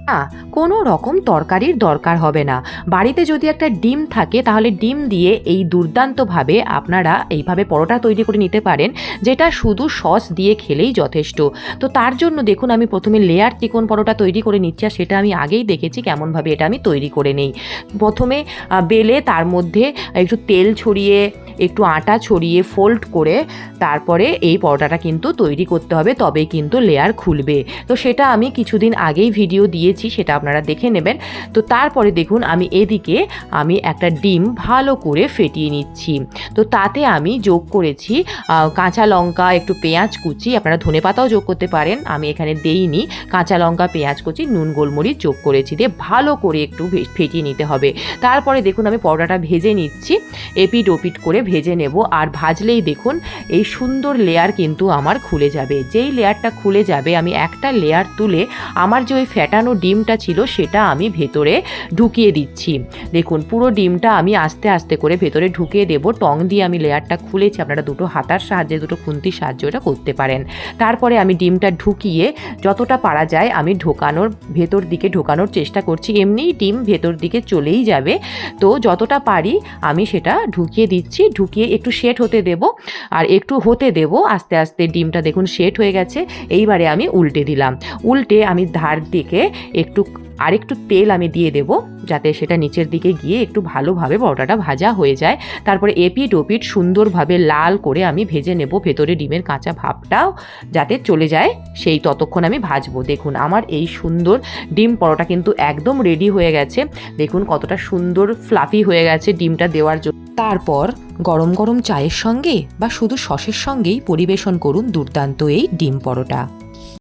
না, কোনো রকম তরকারির দরকার হবে না। বাড়িতে যদি একটা ডিম থাকে তাহলে ডিম দিয়ে এই দুর্দান্তভাবে আপনারা এইভাবে পরোটা তৈরি করে নিতে পারেন, যেটা শুধু সস দিয়ে খেলেই যথেষ্ট। তো তার জন্য দেখুন আমি প্রথমে লেয়ার চিকন পরোটা তৈরি করে নিচ্ছি, আর সেটা আমি আগেই দেখেছি কেমনভাবে এটা আমি তৈরি করে নেই। প্রথমে বেলে তার মধ্যে একটু তেল ছড়িয়ে একটু আটা ছড়িয়ে ফোল্ড করে তারপরে এই পরোটাটা কিন্তু তৈরি করতে হবে, তবেই কিন্তু লেয়ার খুলবে। তো সেটা আমি কিছুদিন আগেই ভিডিও দিয়েছি, সেটা আপনারা দেখে নেবেন। তো তারপরে দেখুন আমি এদিকে একটা ডিম ভালো করে ফেটিয়ে নিচ্ছি। তো তাতে আমি যোগ করেছি কাঁচা লঙ্কা, একটু পেঁয়াজ কুচি, আপনারা ধনেপাতাও যোগ করতে পারেন, আমি এখানে দেইনি। কাঁচা লঙ্কা, পেঁয়াজ কুচি, নুন, গোলমরিচ যোগ করেছি, দিয়ে ভালো করে একটু ফেটিয়ে নিতে হবে। তারপরে দেখুন আমি পরোটাটা ভেজে নিচ্ছি, এপিট ওপিট করে ভেজে নেব। আর ভাজলেই দেখুন এই সুন্দর লেয়ার কিন্তু আমার খুলে যাবে। যেই লেয়ারটা খুলে যাবে আমি একটা লেয়ার তুলে আমার যে ওই ফ্যাটানো ডিমটা ছিল সেটা আমি ভেতরে ঢুকিয়ে দিচ্ছি। দেখুন পুরো ডিমটা আমি আস্তে আস্তে করে ভেতরে ঢুকিয়ে দেবো। টং দিয়ে আমি লেয়ারটা খুলেছি, আপনারা দুটো হাতার সাহায্যে, দুটো খুন্তির সাহায্যে এটা করতে পারেন। তারপরে আমি ডিমটা ঢুকিয়ে যতটা পারা যায় আমি ভেতর দিকে ঢোকানোর চেষ্টা করছি। এমনিই ডিম ভেতর দিকে চলেই যাবে, তো যতটা পারি আমি সেটা ঢুকিয়ে দিচ্ছি। ঢুকিয়ে একটু সেট হতে দেব, আর একটু হতে দেব। আস্তে আস্তে ডিমটা দেখুন সেট হয়ে গেছে। এইবারে আমি উল্টে দিলাম। উল্টে আমি ধার দিকে আরেকটু তেল আমি দিয়ে দেব, যাতে সেটা নিচের দিকে গিয়ে একটু ভালোভাবে পরোটাটা ভাজা হয়ে যায়। তারপরে এপিট ওপিট সুন্দরভাবে লাল করে আমি ভেজে নেব, ভেতরে ডিমের কাঁচা ভাবটাও যাতে চলে যায় সেই ততক্ষণ আমি ভাজবো। দেখুন আমার এই সুন্দর ডিম পরোটা কিন্তু একদম রেডি হয়ে গেছে। দেখুন কতটা সুন্দর ফ্লাফি হয়ে গেছে ডিমটা দেওয়ার জন্য। তারপর গরম গরম চায়ের সঙ্গে বা শুধু সসের সঙ্গেই পরিবেশন করুন দুর্দান্ত এই ডিম পরোটা।